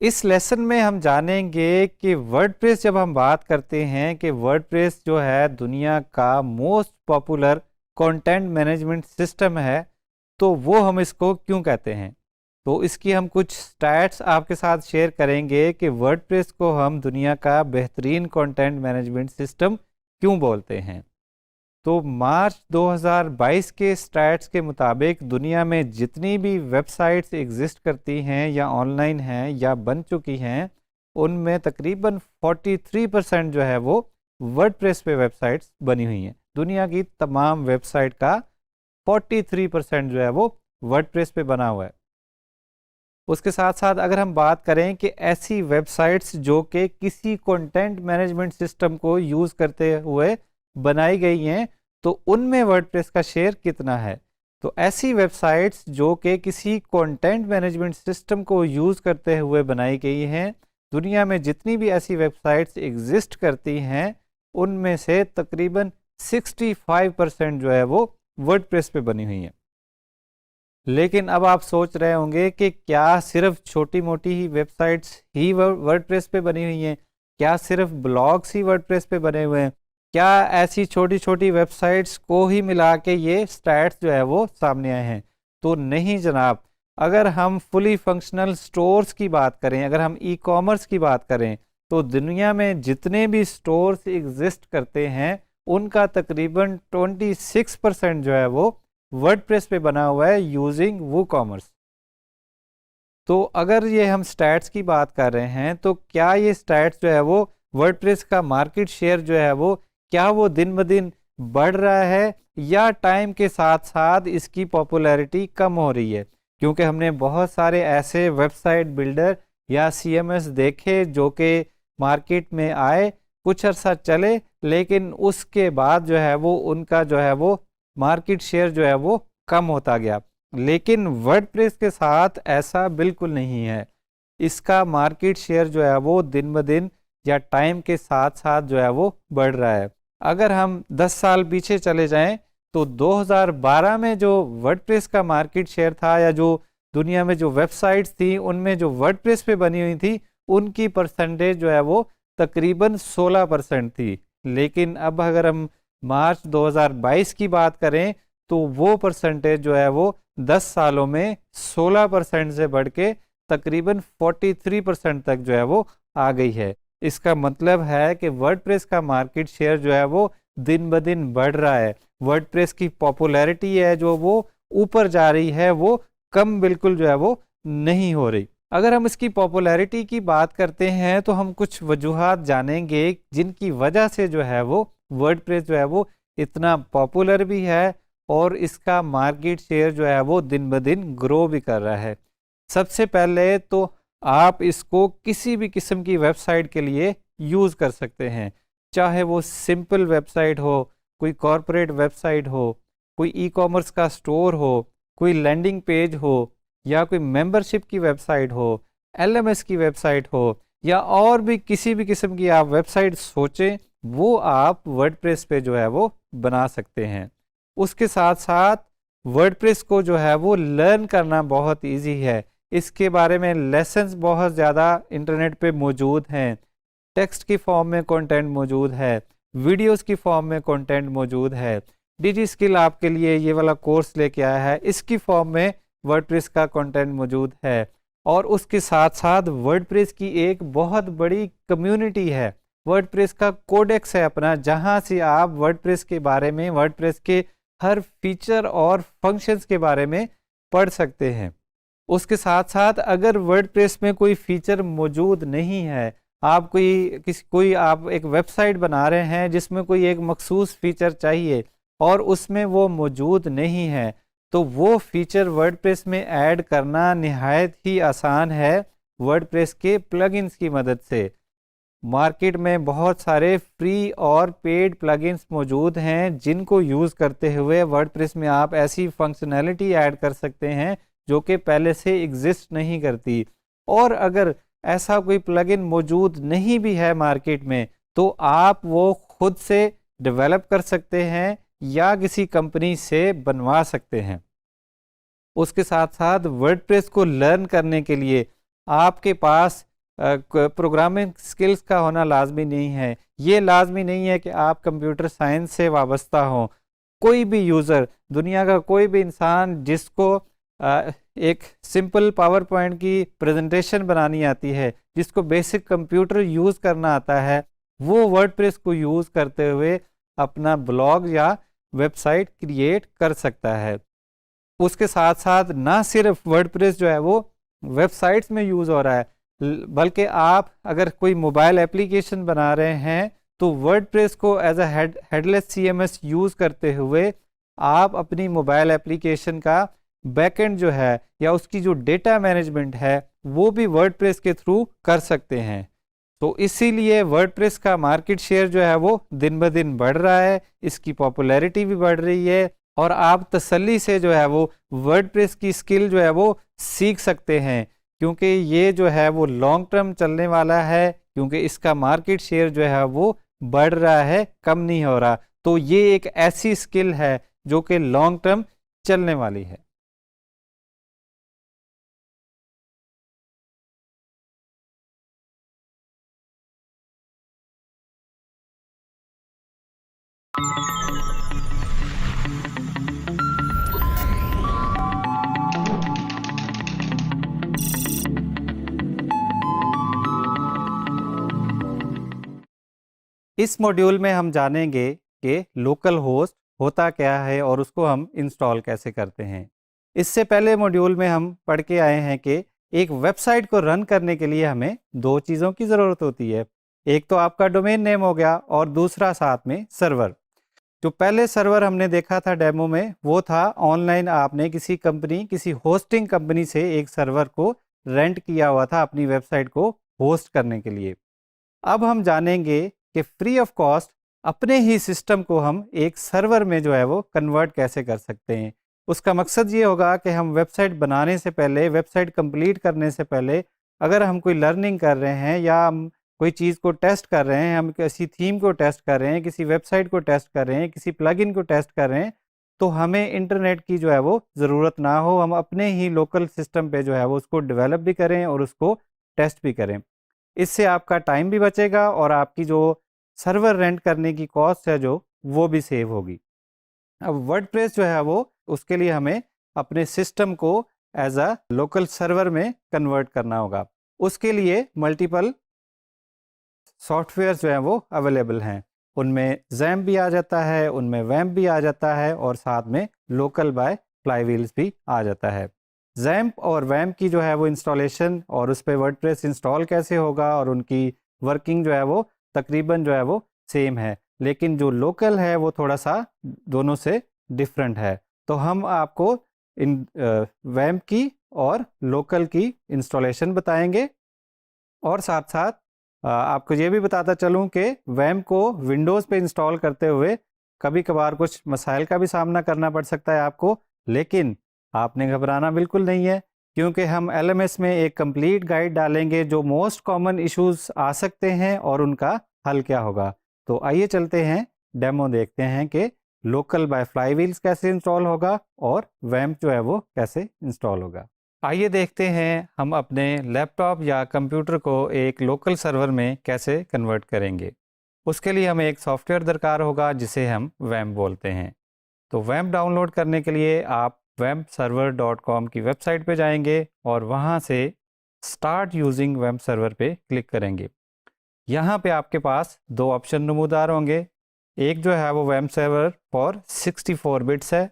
इस लेसन में हम जानेंगे कि वर्डप्रेस जब हम बात करते हैं कि वर्डप्रेस जो है दुनिया का most popular content management system है, तो वो हम इसको क्यों कहते हैं। तो इसकी हम कुछ स्टैट्स आपके साथ शेयर करेंगे कि वर्डप्रेस को हम दुनिया का बेहतरीन कंटेंट मैनेजमेंट सिस्टम क्यों बोलते हैं। तो मार्च 2022 के स्टैट्स के मुताबिक दुनिया में जितनी भी वेबसाइट्स एग्जिस्ट करती हैं या ऑनलाइन हैं या बन चुकी हैं, उनमें तकरीबन 43% जो है वो वर्डप्रेस पे वेबसाइट्स बनी हुई हैं। दुनिया की तमाम वेबसाइट का 43% जो है वो वर्डप्रेस पे बना हुआ है। उसके साथ साथ अगर हम बात करें कि ऐसी वेबसाइट्स जो कि किसी कंटेंट मैनेजमेंट सिस्टम को यूज़ करते हुए बनाई गई हैं, तो उनमें वर्डप्रेस का शेयर कितना है। तो ऐसी वेबसाइट्स जो कि किसी कंटेंट मैनेजमेंट सिस्टम को यूज़ करते हुए बनाई गई हैं, दुनिया में जितनी भी ऐसी वेबसाइट्स एग्जिस्ट करती हैं, उनमें से तकरीबन 65% जो है वो वर्डप्रेस पे बनी हुई हैं। लेकिन अब आप सोच रहे होंगे कि क्या सिर्फ छोटी मोटी ही वेबसाइट्स ही वर्डप्रेस पे बनी हुई हैं, क्या सिर्फ ब्लॉग्स ही वर्डप्रेस पे बने हुए हैं, क्या ऐसी छोटी छोटी वेबसाइट्स को ही मिला के ये स्टैट्स जो है वो सामने आए हैं। तो नहीं जनाब, अगर हम फुली फंक्शनल स्टोर्स की बात करें, अगर हम ई कॉमर्स की बात करें, तो दुनिया में जितने भी स्टोर्स एग्जिस्ट करते हैं उनका तकरीबन 26% जो है वो वर्डप्रेस पे बना हुआ है यूजिंग वो कॉमर्स। तो अगर ये हम स्टैट्स की बात कर रहे हैं, तो क्या ये स्टैट्स जो है वो वर्डप्रेस का मार्केट शेयर जो है वो क्या वो दिन ब दिन बढ़ रहा है या टाइम के साथ साथ इसकी पॉपुलैरिटी कम हो रही है। क्योंकि हमने बहुत सारे ऐसे वेबसाइट बिल्डर या सीएमएस देखे जो कि मार्केट में आए, कुछ अर्सा चले, लेकिन उसके बाद जो है वो उनका जो है वो मार्केट शेयर जो है वो कम होता गया। लेकिन वर्डप्रेस के साथ ऐसा बिल्कुल नहीं है। इसका मार्केट शेयर जो है वो दिन ब दिन या टाइम के साथ साथ जो है वो बढ़ रहा है। अगर हम 10 साल पीछे चले जाएं, तो 2012 में जो वर्डप्रेस का मार्केट शेयर था या जो दुनिया में जो वेबसाइट्स थी उनमें जो वर्डप्रेस पे बनी हुई थी, उनकी परसेंटेज जो है वो तकरीबन 16% थी। लेकिन अब अगर हम मार्च 2022 की बात करें, तो वो परसेंटेज जो है वो 10 सालों में 16% से बढ़ के तकरीबन 43% तक जो है वो आ गई है। इसका मतलब है कि वर्डप्रेस का मार्केट शेयर जो है वो दिन ब दिन बढ़ रहा है। वर्डप्रेस की पॉपुलैरिटी है जो वो ऊपर जा रही है, वो कम बिल्कुल जो है वो नहीं हो रही। अगर हम इसकी पॉपुलैरिटी की बात करते हैं, तो हम कुछ वजूहात जानेंगे जिनकी वजह से जो है वो वर्डप्रेस जो है वो इतना पॉपुलर भी है और इसका मार्केट शेयर जो है वो दिन ब दिन ग्रो भी कर रहा है। सबसे पहले तो आप इसको किसी भी किस्म की वेबसाइट के लिए यूज़ कर सकते हैं, चाहे वो सिंपल वेबसाइट हो, कोई कॉरपोरेट वेबसाइट हो, कोई ई कॉमर्स का स्टोर हो, कोई लैंडिंग पेज हो, या कोई मेंबरशिप की वेबसाइट हो, एलएमएस की वेबसाइट हो, या और भी किसी भी किस्म की आप वेबसाइट सोचें, वो आप वर्डप्रेस पे जो है वो बना सकते हैं। उसके साथ साथ वर्डप्रेस को जो है वो लर्न करना बहुत इजी है। इसके बारे में लेसन्स बहुत ज़्यादा इंटरनेट पे मौजूद हैं, टेक्स्ट की फॉर्म में कंटेंट मौजूद है, वीडियोस की फॉर्म में कंटेंट मौजूद है। डिजी स्किल आपके लिए ये वाला कोर्स लेके आया है, इसकी फॉर्म में वर्डप्रेस का कंटेंट मौजूद है। और उसके साथ साथ वर्डप्रेस की एक बहुत बड़ी कम्युनिटी है, वर्डप्रेस का कोडेक्स है अपना, जहाँ से आप वर्डप्रेस के बारे में, वर्डप्रेस के हर फीचर और फंक्शंस के बारे में पढ़ सकते हैं। उसके साथ साथ अगर वर्डप्रेस में कोई फीचर मौजूद नहीं है, आप कोई आप एक वेबसाइट बना रहे हैं जिसमें कोई एक मखसूस फीचर चाहिए और उसमें वो मौजूद नहीं है, तो वो फीचर वर्डप्रेस में ऐड करना निहायत ही आसान है वर्डप्रेस के प्लगइन्स की मदद से। मार्केट में बहुत सारे फ्री और पेड प्लगइन्स मौजूद हैं जिनको यूज़ करते हुए वर्डप्रेस में आप ऐसी फंक्शनैलिटी ऐड कर सकते हैं जो कि पहले से एग्जिस्ट नहीं करती। और अगर ऐसा कोई प्लगइन मौजूद नहीं भी है मार्केट में, तो आप वो खुद से डेवलप कर सकते हैं या किसी कंपनी से बनवा सकते हैं। उसके साथ साथ वर्डप्रेस को लर्न करने के लिए आपके पास प्रोग्रामिंग स्किल्स का होना लाजमी नहीं है। ये लाजमी नहीं है कि आप कंप्यूटर साइंस से वाबस्ता हो। कोई भी यूज़र, दुनिया का कोई भी इंसान जिसको एक सिंपल पावर पॉइंट की प्रेजेंटेशन बनानी आती है, जिसको बेसिक कंप्यूटर यूज़ करना आता है, वो वर्डप्रेस को यूज़ करते हुए अपना ब्लॉग या वेबसाइट क्रिएट कर सकता है। उसके साथ साथ ना सिर्फ वर्डप्रेस जो है वो वेबसाइट्स में यूज़ हो रहा है, बल्कि आप अगर कोई मोबाइल एप्लीकेशन बना रहे हैं तो वर्डप्रेस को as a headless CMS use करते हुए आप अपनी मोबाइल एप्लीकेशन का बैकएंड जो है या उसकी जो डेटा मैनेजमेंट है वो भी वर्डप्रेस के थ्रू कर सकते हैं। तो इसीलिए वर्डप्रेस का मार्केट शेयर जो है वो दिन ब दिन बढ़ रहा है, इसकी पॉपुलैरिटी भी बढ़ रही है और आप तसल्ली से जो है वो वर्डप्रेस की स्किल जो है वो सीख सकते हैं, क्योंकि ये जो है वो लॉन्ग टर्म चलने वाला है, क्योंकि इसका मार्केट शेयर जो है वो बढ़ रहा है, कम नहीं हो रहा। तो ये एक ऐसी स्किल है जो कि लॉन्ग टर्म चलने वाली है। इस मॉड्यूल में हम जानेंगे कि लोकल होस्ट होता क्या है और उसको हम इंस्टॉल कैसे करते हैं। इससे पहले मॉड्यूल में हम पढ़ के आए हैं कि एक वेबसाइट को रन करने के लिए हमें दो चीज़ों की ज़रूरत होती है। एक तो आपका डोमेन नेम हो गया और दूसरा साथ में सर्वर। जो पहले सर्वर हमने देखा था डेमो में वो था ऑनलाइन, आपने किसी होस्टिंग कंपनी से एक सर्वर को रेंट किया हुआ था अपनी वेबसाइट को होस्ट करने के लिए। अब हम जानेंगे कि फ्री ऑफ कॉस्ट अपने ही सिस्टम को हम एक सर्वर में जो है वो कन्वर्ट कैसे कर सकते हैं। उसका मकसद ये होगा कि हम वेबसाइट बनाने से पहले, वेबसाइट कंप्लीट करने से पहले, अगर हम कोई लर्निंग कर रहे हैं या हम कोई चीज़ को टेस्ट कर रहे हैं, हम किसी थीम को टेस्ट कर रहे हैं, किसी वेबसाइट को टेस्ट कर रहे हैं, किसी प्लगइन को टेस्ट कर रहे हैं, तो हमें इंटरनेट की जो है वो ज़रूरत ना हो, हम अपने ही लोकल सिस्टम पे जो है वो उसको डेवलप भी करें और उसको टेस्ट भी करें। इससे आपका टाइम भी बचेगा और आपकी जो सर्वर रेंट करने की कॉस्ट है जो वो भी सेव होगी। अब वर्डप्रेस जो है वो उसके लिए हमें अपने सिस्टम को एज अ लोकल सर्वर में कन्वर्ट करना होगा। उसके लिए मल्टीपल सॉफ्टवेयर जो हैं वो अवेलेबल हैं। उनमें जैम्प भी आ जाता है, उनमें वैम्प भी आ जाता है और साथ में लोकल बाय फ्लाईव्हील्स भी आ जाता है। जैम्प और वैम्प की जो है वो इंस्टॉलेशन और उस पर वर्डप्रेस इंस्टॉल कैसे होगा और उनकी वर्किंग जो है वो तकरीबन जो है वो सेम है, लेकिन जो लोकल है वो थोड़ा सा दोनों से डिफरेंट है। तो हम आपको इन वैम्प की और लोकल की इंस्टॉलेशन बताएंगे और साथ साथ आपको ये भी बताता चलूँ कि वैम को विंडोज़ पे इंस्टॉल करते हुए कभी कभार कुछ मसाइल का भी सामना करना पड़ सकता है आपको, लेकिन आपने घबराना बिल्कुल नहीं है, क्योंकि हम एलएमएस में एक कंप्लीट गाइड डालेंगे जो मोस्ट कॉमन इश्यूज आ सकते हैं और उनका हल क्या होगा। तो आइए चलते हैं, डेमो देखते हैं कि लोकल बाय फ्लाईव्हील्स कैसे इंस्टॉल होगा और वैम्प जो है वो कैसे इंस्टॉल होगा। आइए देखते हैं हम अपने लैपटॉप या कंप्यूटर को एक लोकल सर्वर में कैसे कन्वर्ट करेंगे। उसके लिए हमें एक सॉफ्टवेयर दरकार होगा जिसे हम वैम्प बोलते हैं। तो वैम्प डाउनलोड करने के लिए आप wampserver.com की वेबसाइट पे जाएंगे और वहाँ से स्टार्ट यूजिंग वैम्प सर्वर पे क्लिक करेंगे। यहाँ पे आपके पास दो ऑप्शन नमूदार होंगे, एक जो है वो वैम्प सर्वर फॉर 64 बिट्स है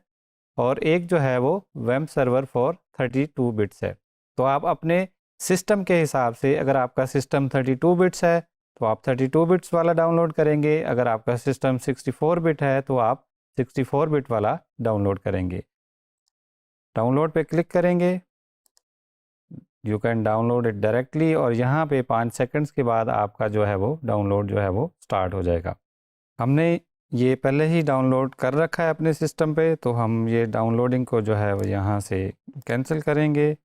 और एक जो है वो वैम्प सर्वर फॉर 32 बिट्स है। तो आप अपने सिस्टम के हिसाब से, अगर आपका सिस्टम 32 बिट्स है तो आप 32 बिट्स वाला डाउनलोड करेंगे, अगर आपका सिस्टम 64 बिट है तो आप 64 बिट वाला डाउनलोड करेंगे। डाउनलोड पे क्लिक करेंगे, you can download it directly और यहाँ पे 5 सेकंड्स के बाद आपका जो है वो डाउनलोड जो है वो स्टार्ट हो जाएगा। हमने ये पहले ही डाउनलोड कर रखा है अपने सिस्टम पे, तो हम ये डाउनलोडिंग को जो है वो यहाँ से कैंसिल करेंगे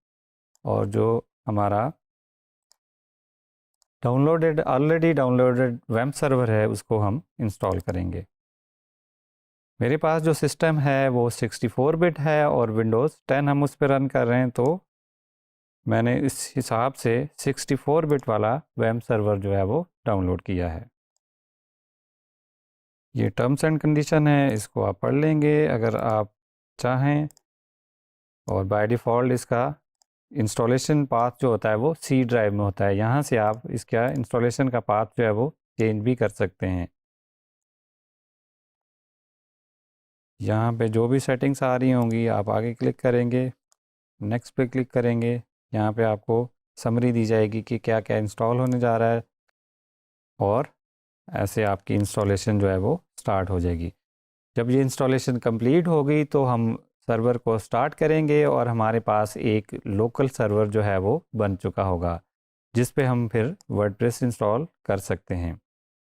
और जो हमारा ऑलरेडी डाउनलोडेड वैम्प सर्वर है उसको हम इंस्टॉल करेंगे। मेरे पास जो सिस्टम है वो 64 बिट है और विंडोज़ 10 हम उस पर रन कर रहे हैं, तो मैंने इस हिसाब से 64 बिट वाला वेब सर्वर जो है वो डाउनलोड किया है। ये टर्म्स एंड कंडीशन है, इसको आप पढ़ लेंगे अगर आप चाहें। और बाय डिफ़ॉल्ट इसका इंस्टॉलेशन पाथ जो होता है वो सी ड्राइव में होता है। यहाँ से आप इसका इंस्टॉलेशन का पाथ जो है वो चेंज भी कर सकते हैं। यहाँ पे जो भी सेटिंग्स आ रही होंगी आप आगे क्लिक करेंगे, नेक्स्ट पे क्लिक करेंगे। यहाँ पे आपको समरी दी जाएगी कि क्या क्या इंस्टॉल होने जा रहा है, और ऐसे आपकी इंस्टॉलेशन जो है वो स्टार्ट हो जाएगी। जब ये इंस्टॉलेशन कंप्लीट हो गई तो हम सर्वर को स्टार्ट करेंगे और हमारे पास एक लोकल सर्वर जो है वो बन चुका होगा, जिस पे हम फिर वर्डप्रेस इंस्टॉल कर सकते हैं।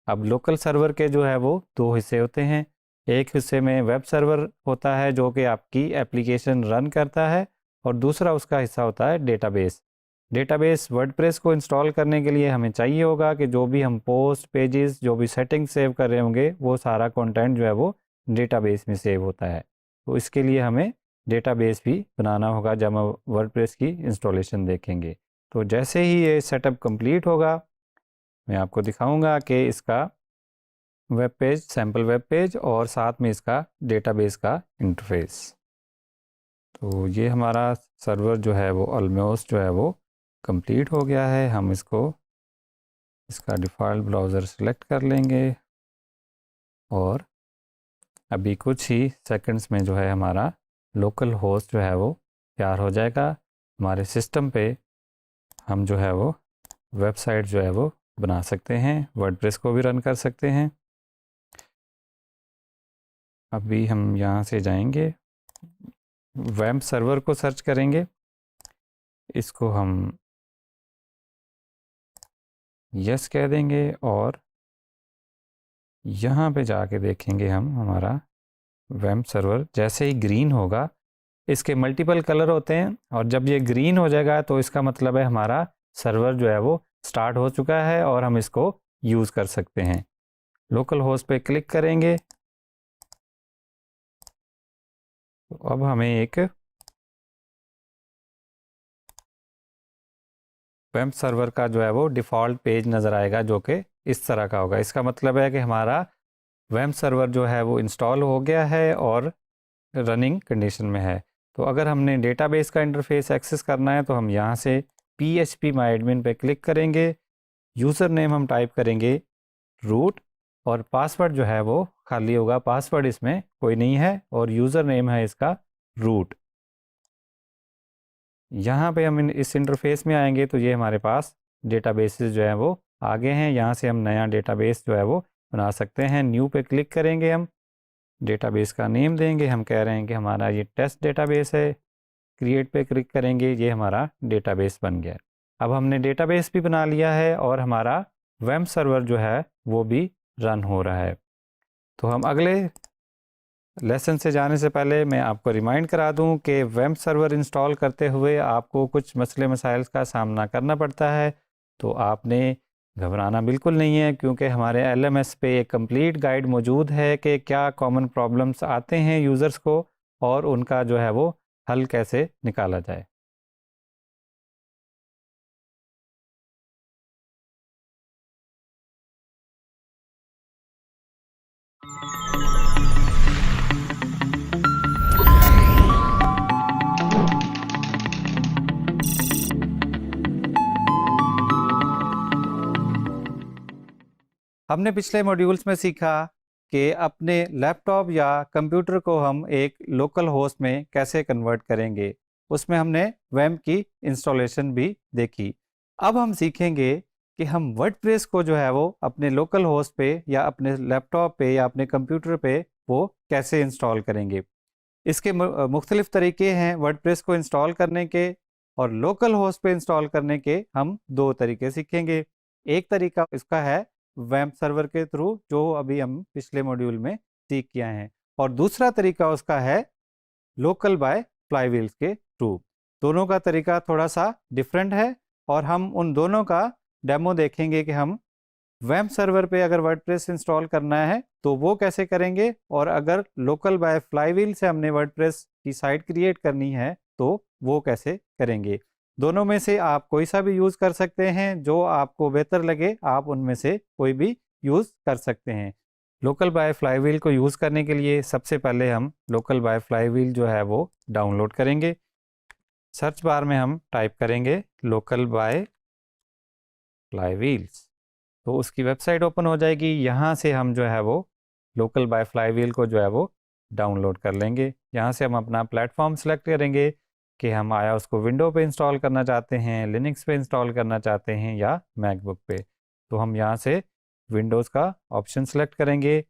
अब लोकल सर्वर के जो है वो दो हिस्से होते हैं। एक हिस्से में वेब सर्वर होता है जो कि आपकी एप्लीकेशन रन करता है, और दूसरा उसका हिस्सा होता है डेटाबेस। डेटाबेस वर्डप्रेस को इंस्टॉल करने के लिए हमें चाहिए होगा कि जो भी हम पोस्ट पेजेस जो भी सेटिंग सेव कर रहे होंगे वो सारा कंटेंट जो है वो डेटाबेस में सेव होता है। तो इसके लिए हमें डेटाबेस भी बनाना होगा जब हम वर्डप्रेस की इंस्टॉलेशन देखेंगे। तो जैसे ही ये सेटअप कंप्लीट होगा मैं आपको दिखाऊंगा कि इसका web page, sample web page, और साथ में इसका डेटाबेस का इंटरफेस। तो ये हमारा सर्वर जो है वो ऑलमोस्ट जो है वो कंप्लीट हो गया है। हम इसका डिफ़ॉल्ट ब्राउज़र सेलेक्ट कर लेंगे और अभी कुछ ही सेकंड्स में जो है हमारा लोकल होस्ट जो है वो तैयार हो जाएगा। हमारे सिस्टम पे हम जो है वो वेबसाइट जो है वो बना सकते हैं, वर्डप्रेस को भी रन कर सकते हैं। अभी हम यहाँ से जाएंगे, वेब सर्वर को सर्च करेंगे, इसको हम यस कह देंगे और यहाँ पे जाके देखेंगे हम हमारा वेब सर्वर जैसे ही ग्रीन होगा, इसके मल्टीपल कलर होते हैं, और जब ये ग्रीन हो जाएगा तो इसका मतलब है हमारा सर्वर जो है वो स्टार्ट हो चुका है और हम इसको यूज़ कर सकते हैं। लोकल होस्ट पे क्लिक करेंगे तो अब हमें एक वेब सर्वर का जो है वो डिफ़ॉल्ट पेज नज़र आएगा जो कि इस तरह का होगा। इसका मतलब है कि हमारा वेब सर्वर जो है वो इंस्टॉल हो गया है और रनिंग कंडीशन में है। तो अगर हमने डेटाबेस का इंटरफेस एक्सेस करना है तो हम यहाँ से phpMyAdmin पे क्लिक करेंगे, यूज़र नेम हम टाइप करेंगे रूट, और पासवर्ड जो है वो खाली होगा, पासवर्ड इसमें कोई नहीं है, और यूज़र नेम है इसका रूट। यहाँ पे हम इस इंटरफेस में आएंगे तो ये हमारे पास डेटाबेसेस जो है वो आगे हैं। यहाँ से हम नया डेटाबेस जो है वो बना सकते हैं। न्यू पे क्लिक करेंगे, हम डेटाबेस का नेम देंगे, हम कह रहे हैं कि हमारा ये टेस्ट डेटाबेस है। क्रिएट पे क्लिक करेंगे, ये हमारा डेटाबेस बन गया। अब हमने डेटाबेस भी बना लिया है और हमारा वेब सर्वर जो है वो भी रन हो रहा है। तो हम अगले लेसन से जाने से पहले मैं आपको रिमाइंड करा दूं कि वेब सर्वर इंस्टॉल करते हुए आपको कुछ मसले मसाइल का सामना करना पड़ता है। तो आपने घबराना बिल्कुल नहीं है, क्योंकि हमारे LMS पे एक कंप्लीट गाइड मौजूद है कि क्या कॉमन प्रॉब्लम्स आते हैं यूज़र्स को और उनका जो है वो हल कैसे निकाला जाए। हमने पिछले मॉड्यूल्स में सीखा कि अपने लैपटॉप या कंप्यूटर को हम एक लोकल होस्ट में कैसे कन्वर्ट करेंगे। उसमें हमने वैम्प की इंस्टॉलेशन भी देखी। अब हम सीखेंगे कि हम वर्डप्रेस को जो है वो अपने लोकल होस्ट पे या अपने लैपटॉप पे या अपने कंप्यूटर पे वो कैसे इंस्टॉल करेंगे। इसके मुख्तलिफ तरीके हैं वर्डप्रेस को इंस्टॉल करने के, और लोकल होस्ट पे इंस्टॉल करने के हम दो तरीके सीखेंगे। एक तरीका इसका है वेब सर्वर के थ्रू, जो अभी हम पिछले मॉड्यूल में सीख किया है, और दूसरा तरीका उसका है लोकल बाय फ्लाईव्हील्स के थ्रू। दोनों का तरीका थोड़ा सा डिफरेंट है और हम उन दोनों का डेमो देखेंगे कि हम वेब सर्वर पे अगर वर्डप्रेस इंस्टॉल करना है तो वो कैसे करेंगे, और अगर लोकल बाय फ्लाईव्हील से हमने वर्डप्रेस की साइट क्रिएट करनी है तो वो कैसे करेंगे। दोनों में से आप कोई सा भी यूज़ कर सकते हैं, जो आपको बेहतर लगे आप उनमें से कोई भी यूज़ कर सकते हैं। लोकल बाय फ्लाईव्हील को यूज़ करने के लिए सबसे पहले हम लोकल बाय फ्लाईव्हील जो है वो डाउनलोड करेंगे। सर्च बार में हम टाइप करेंगे लोकल बाय फ्लाईव्हील्स, तो उसकी वेबसाइट ओपन हो जाएगी। यहाँ से हम जो है वो लोकल बाय फ्लाईव्हील को जो है वो डाउनलोड कर लेंगे। यहाँ से हम अपना प्लेटफॉर्म सेलेक्ट करेंगे कि हम आया उसको विंडो पे इंस्टॉल करना चाहते हैं, लिनक्स पे इंस्टॉल करना चाहते हैं या मैकबुक पे। तो हम यहाँ से विंडोज़ का ऑप्शन सेलेक्ट करेंगे,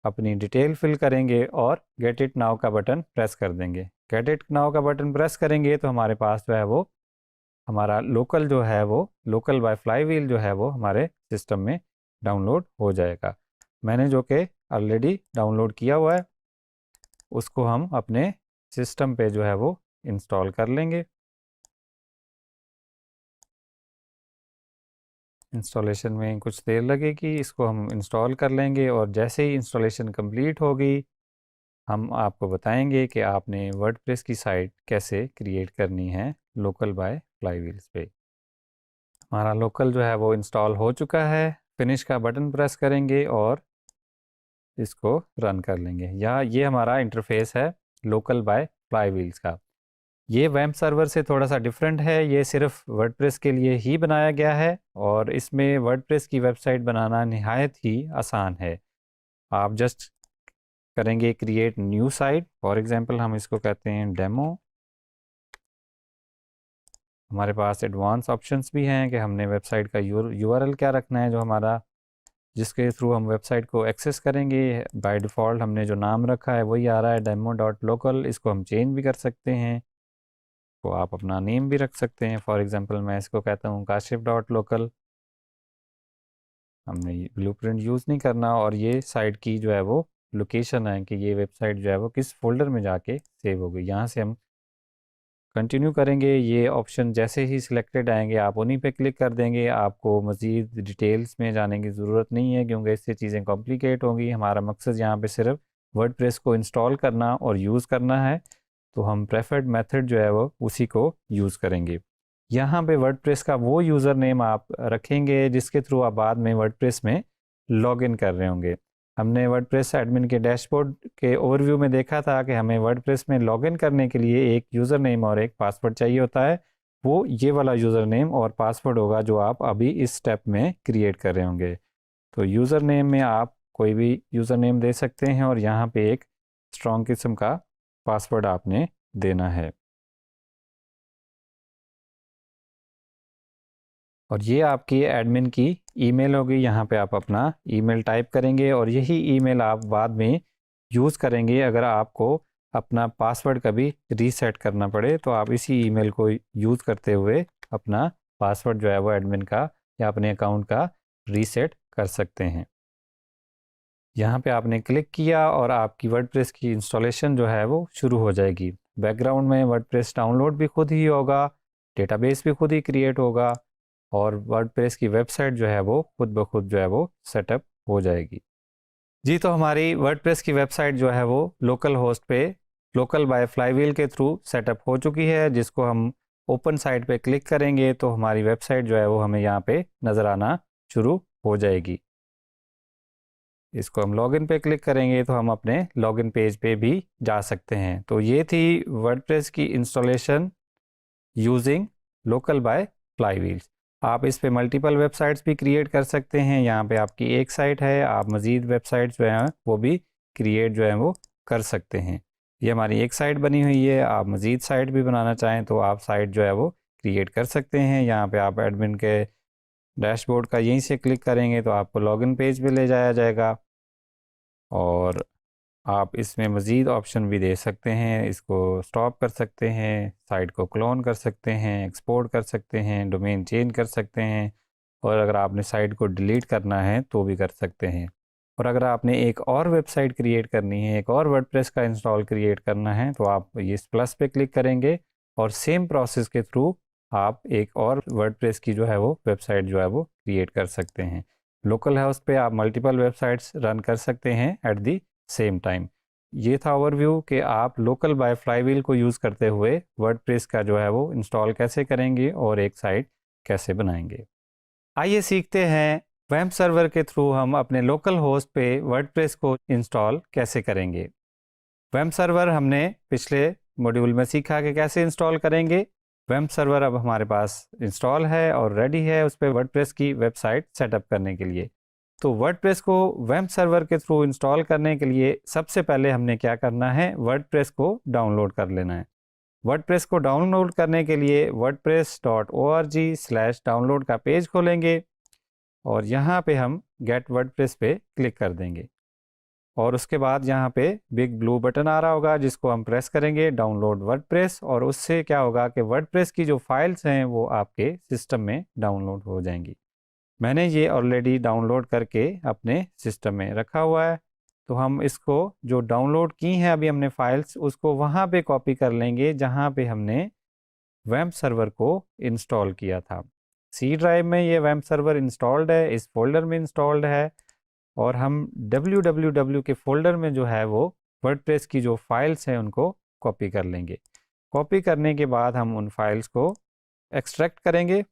अपनी डिटेल फिल करेंगे और गेट इट नाउ का बटन प्रेस कर देंगे। गेट इट नाउ का बटन प्रेस करेंगे तो हमारे पास जो है वो हमारा लोकल जो है वो लोकल बाय फ्लाईव्हील जो है वो हमारे सिस्टम में डाउनलोड हो जाएगा। मैंने जो कि ऑलरेडी डाउनलोड किया हुआ है उसको हम अपने सिस्टम पे जो है वो इंस्टॉल कर लेंगे। इंस्टॉलेशन में कुछ देर लगेगी, इसको हम इंस्टॉल कर लेंगे और जैसे ही इंस्टॉलेशन कंप्लीट होगी हम आपको बताएंगे कि आपने वर्डप्रेस की साइट कैसे क्रिएट करनी है लोकल बाय फ्लाईव्हील्स पे। हमारा लोकल जो है वो इंस्टॉल हो चुका है। फिनिश का बटन प्रेस करेंगे और इसको रन कर लेंगे। या ये हमारा इंटरफेस है लोकल बाय फ्लाईव्हील्स का। ये वेब सर्वर से थोड़ा सा डिफरेंट है, ये सिर्फ वर्डप्रेस के लिए ही बनाया गया है और इसमें वर्डप्रेस की वेबसाइट बनाना निहायत ही आसान है। आप जस्ट करेंगे create new site, for example हम इसको कहते हैं डेमो। हमारे पास एडवांस ऑप्शंस भी हैं कि हमने वेबसाइट का यूआरएल क्या रखना है, जो हमारा जिसके थ्रू हम वेबसाइट को एक्सेस करेंगे। बाय डिफ़ॉल्ट हमने जो नाम रखा है वही आ रहा है demo.local। इसको हम चेंज भी कर सकते हैं, तो आप अपना नेम भी रख सकते हैं। फॉर एग्जांपल मैं इसको कहता हूँ kashif.local। हमने ब्लूप्रिंट यूज़ नहीं करना और ये साइट की जो है वो लोकेशन है कि ये वेबसाइट जो है वो किस फोल्डर में जाके सेव हो गई। यहाँ से हम कंटिन्यू करेंगे। ये ऑप्शन जैसे ही सिलेक्टेड आएंगे आप उन्हीं पे क्लिक कर देंगे। आपको मज़ीद डिटेल्स में जाने की ज़रूरत नहीं है क्योंकि इससे चीज़ें कॉम्प्लिकेट होंगी। हमारा मकसद यहाँ पे सिर्फ वर्डप्रेस को इंस्टॉल करना और यूज़ करना है, तो हम प्रेफर्ड मेथड जो है वो उसी को यूज़ करेंगे। यहाँ पे वर्डप्रेस का वो यूज़र नेम आप रखेंगे जिसके थ्रू आप बाद में वर्डप्रेस में लॉगिन कर रहे होंगे। हमने वर्डप्रेस एडमिन के डैशबोर्ड के ओवरव्यू में देखा था कि हमें वर्डप्रेस में लॉगिन करने के लिए एक यूज़र नेम और एक पासवर्ड चाहिए होता है। वो ये वाला यूज़र नेम और पासवर्ड होगा जो आप अभी इस स्टेप में क्रिएट कर रहे होंगे। तो यूज़र नेम में आप कोई भी यूज़र नेम दे सकते हैं और यहाँ पे एक स्ट्रॉन्ग किस्म का पासवर्ड आपने देना है। और ये आपकी एडमिन की ईमेल होगी। यहाँ पे आप अपना ईमेल टाइप करेंगे और यही ईमेल आप बाद में यूज़ करेंगे। अगर आपको अपना पासवर्ड कभी रीसेट करना पड़े तो आप इसी ईमेल को यूज़ करते हुए अपना पासवर्ड जो है वो एडमिन का या अपने अकाउंट का रीसेट कर सकते हैं। यहाँ पे आपने क्लिक किया और आपकी वर्डप्रेस की इंस्टॉलेशन जो है वो शुरू हो जाएगी। बैकग्राउंड में वर्डप्रेस डाउनलोड भी खुद ही होगा, डेटाबेस भी खुद ही क्रिएट होगा और वर्डप्रेस की वेबसाइट जो है वो खुद ब खुद जो है वो सेटअप हो जाएगी। जी, तो हमारी वर्डप्रेस की वेबसाइट जो है वो लोकल होस्ट पे लोकल बाय फ्लाईव्हील के थ्रू सेटअप हो चुकी है, जिसको हम ओपन साइट पे क्लिक करेंगे तो हमारी वेबसाइट जो है वो हमें यहाँ पे नज़र आना शुरू हो जाएगी। इसको हम लॉगिन पे क्लिक करेंगे तो हम अपने लॉगिन पेज पे भी जा सकते हैं। तो ये थी वर्डप्रेस की इंस्टॉलेशन यूजिंग लोकल बाय फ्लाईव्हील्स। आप इस पे मल्टीपल वेबसाइट्स भी क्रिएट कर सकते हैं। यहाँ पे आपकी एक साइट है, आप मज़ीद वेबसाइट्स जो हैं वो भी क्रिएट जो है वो कर सकते हैं। ये हमारी एक साइट बनी हुई है, आप मज़ीद साइट भी बनाना चाहें तो आप साइट जो है वो क्रिएट कर सकते हैं। यहाँ पे आप एडमिन के डैशबोर्ड का यहीं से क्लिक करेंगे तो आपको लॉगिन पेज पे ले जाया जाएगा और आप इसमें मज़ीद ऑप्शन भी दे सकते हैं। इसको स्टॉप कर सकते हैं, साइट को क्लोन कर सकते हैं, एक्सपोर्ट कर सकते हैं, डोमेन चेंज कर सकते हैं और अगर आपने साइट को डिलीट करना है तो भी कर सकते हैं। और अगर आपने एक और वेबसाइट क्रिएट करनी है, एक और वर्डप्रेस का इंस्टॉल क्रिएट करना है तो आप इस प्लस पे क्लिक करेंगे और सेम प्रोसेस के थ्रू आप एक और वर्डप्रेस की जो है वो वेबसाइट जो है वो क्रिएट कर सकते हैं। लोकल होस्ट पे आप मल्टीपल वेबसाइट्स रन कर सकते हैं एट दी सेम टाइम। ये था ओवरव्यू कि आप लोकल बाय फ्लाईव्हील को यूज़ करते हुए वर्डप्रेस का जो है वो इंस्टॉल कैसे करेंगे और एक साइट कैसे बनाएंगे। आइए सीखते हैं वेब सर्वर के थ्रू हम अपने लोकल होस्ट पे वर्डप्रेस को इंस्टॉल कैसे करेंगे। वेब सर्वर हमने पिछले मॉड्यूल में सीखा कि कैसे इंस्टॉल करेंगे। वेब सर्वर अब हमारे पास इंस्टॉल है और रेडी है उस पर वर्डप्रेस की वेबसाइट सेटअप करने के लिए। तो वर्डप्रेस को वेब सर्वर के थ्रू इंस्टॉल करने के लिए सबसे पहले हमने क्या करना है, वर्डप्रेस को डाउनलोड कर लेना है। वर्डप्रेस को डाउनलोड करने के लिए wordpress.org/डाउनलोड का पेज खोलेंगे और यहाँ पे हम गेट वर्डप्रेस पे क्लिक कर देंगे और उसके बाद यहाँ पे बिग ब्लू बटन आ रहा होगा जिसको हम प्रेस करेंगे, डाउनलोड वर्डप्रेस, और उससे क्या होगा कि वर्डप्रेस की जो फाइल्स हैं वो आपके सिस्टम में डाउनलोड हो जाएंगी। मैंने ये ऑलरेडी डाउनलोड करके अपने सिस्टम में रखा हुआ है। तो हम इसको जो डाउनलोड की हैं अभी हमने फाइल्स, उसको वहाँ पे कॉपी कर लेंगे जहाँ पे हमने वेब सर्वर को इंस्टॉल किया था। सी ड्राइव में ये वेब सर्वर इंस्टॉल्ड है, इस फोल्डर में इंस्टॉल्ड है, और हम www के फोल्डर में जो है वो वर्डप्रेस की जो फाइल्स हैं उनको कॉपी कर लेंगे। कॉपी करने के बाद हम उन फाइल्स को एक्सट्रैक्ट करेंगे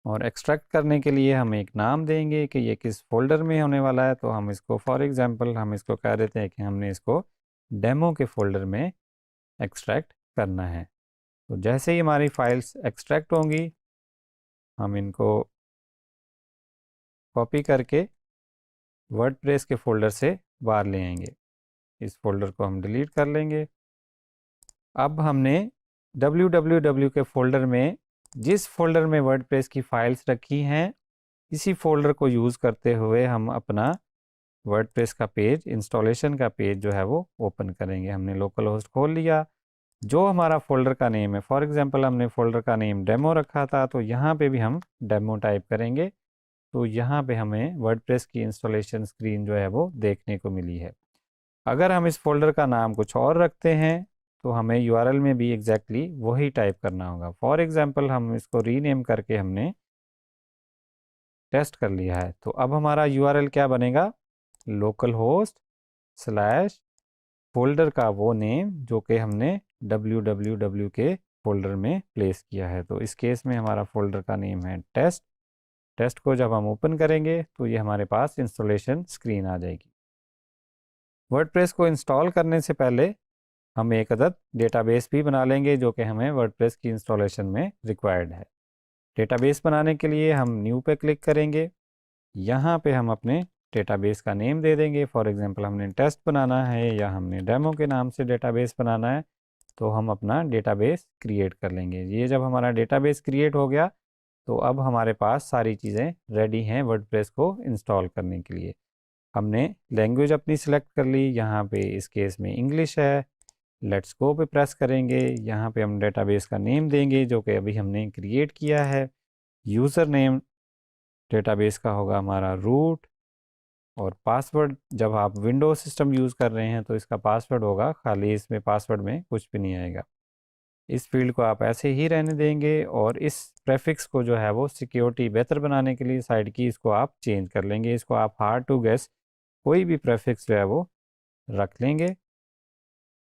और एक्सट्रैक्ट करने के लिए हम एक नाम देंगे कि ये किस फोल्डर में होने वाला है। तो हम इसको फॉर एग्जांपल हम इसको कह देते हैं कि हमने इसको डेमो के फोल्डर में एक्सट्रैक्ट करना है। तो जैसे ही हमारी फाइल्स एक्सट्रैक्ट होंगी हम इनको कॉपी करके वर्डप्रेस के फोल्डर से बाहर ले आएंगे। इस फोल्डर को हम डिलीट कर लेंगे। अब हमने www के फोल्डर में जिस फोल्डर में वर्डप्रेस की फाइल्स रखी हैं इसी फोल्डर को यूज़ करते हुए हम अपना वर्डप्रेस का पेज, इंस्टॉलेशन का पेज जो है वो ओपन करेंगे। हमने लोकल होस्ट खोल लिया, जो हमारा फोल्डर का नेम है, फॉर एग्जांपल हमने फोल्डर का नेम डेमो रखा था, तो यहाँ पे भी हम डेमो टाइप करेंगे। तो यहाँ पे हमें वर्डप्रेस की इंस्टॉलेशन स्क्रीन जो है वो देखने को मिली है। अगर हम इस फोल्डर का नाम कुछ और रखते हैं तो हमें यूआरएल में भी एग्जैक्टली वही टाइप करना होगा। फॉर एग्जांपल हम इसको रीनेम करके हमने टेस्ट कर लिया है। तो अब हमारा यूआरएल क्या बनेगा, लोकल होस्ट स्लैश फोल्डर का वो नेम जो कि हमने www के फोल्डर में प्लेस किया है। तो इस केस में हमारा फोल्डर का नेम है टेस्ट। टेस्ट को जब हम ओपन करेंगे तो ये हमारे पास इंस्टॉलेशन स्क्रीन आ जाएगी। वर्डप्रेस को इंस्टॉल करने से पहले हम एक अदद डेटाबेस भी बना लेंगे जो कि हमें वर्डप्रेस की इंस्टॉलेशन में रिक्वायर्ड है। डेटाबेस बनाने के लिए हम न्यू पे क्लिक करेंगे। यहाँ पे हम अपने डेटाबेस का नेम दे देंगे। फॉर एग्जांपल हमने टेस्ट बनाना है या हमने डेमो के नाम से डेटाबेस बनाना है, तो हम अपना डेटाबेस क्रिएट कर लेंगे। ये जब हमारा डेटाबेस क्रिएट हो गया तो अब हमारे पास सारी चीज़ें रेडी हैं वर्डप्रेस को इंस्टॉल करने के लिए। हमने लैंग्वेज अपनी सिलेक्ट कर ली, यहाँ पे इस केस में इंग्लिश है। लेट्स गो पे प्रेस करेंगे। यहाँ पे हम डेटाबेस का नेम देंगे जो कि अभी हमने क्रिएट किया है। यूज़र नेम डेटाबेस का होगा हमारा रूट, और पासवर्ड जब आप विंडोज सिस्टम यूज़ कर रहे हैं तो इसका पासवर्ड होगा खाली, इसमें पासवर्ड में कुछ भी नहीं आएगा। इस फील्ड को आप ऐसे ही रहने देंगे और इस प्रेफिक्स को जो है वो सिक्योरिटी बेहतर बनाने के लिए साइड की इसको आप चेंज कर लेंगे। इसको आप हार्ड टू गेस कोई भी प्रेफिक्स जो है वो रख लेंगे।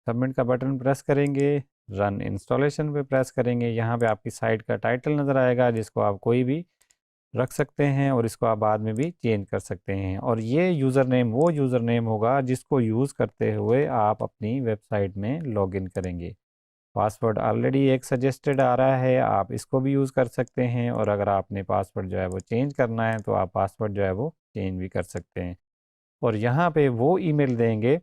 सबमिट का बटन प्रेस करेंगे, रन इंस्टॉलेशन पे प्रेस करेंगे। यहाँ पे आपकी साइट का टाइटल नज़र आएगा जिसको आप कोई भी रख सकते हैं और इसको आप बाद में भी चेंज कर सकते हैं। और ये यूज़र नेम वो यूज़र नेम होगा जिसको यूज़ करते हुए आप अपनी वेबसाइट में लॉगिन करेंगे। पासवर्ड ऑलरेडी एक सजेस्टेड आ रहा है, आप इसको भी यूज़ कर सकते हैं, और अगर आपने पासवर्ड जो है वो चेंज करना है तो आप पासवर्ड जो है वो चेंज भी कर सकते हैं। और यहाँ पे वो ईमेल देंगे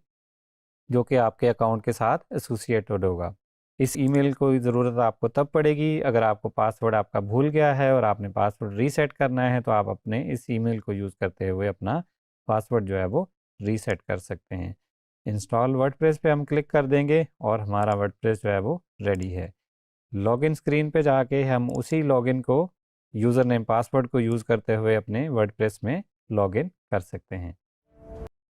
जो कि आपके अकाउंट के साथ एसोसिएटेड होगा। इस ईमेल को ज़रूरत आपको तब पड़ेगी अगर आपको पासवर्ड आपका भूल गया है और आपने पासवर्ड रीसेट करना है, तो आप अपने इस ईमेल को यूज़ करते हुए अपना पासवर्ड जो है वो रीसेट कर सकते हैं। इंस्टॉल वर्डप्रेस पे हम क्लिक कर देंगे और हमारा वर्डप्रेस जो है वो रेडी है। लॉगिन स्क्रीन पे जाके हम उसी लॉगिन को यूज़र नेम पासवर्ड को यूज़ करते हुए अपने वर्डप्रेस में लॉगिन कर सकते हैं।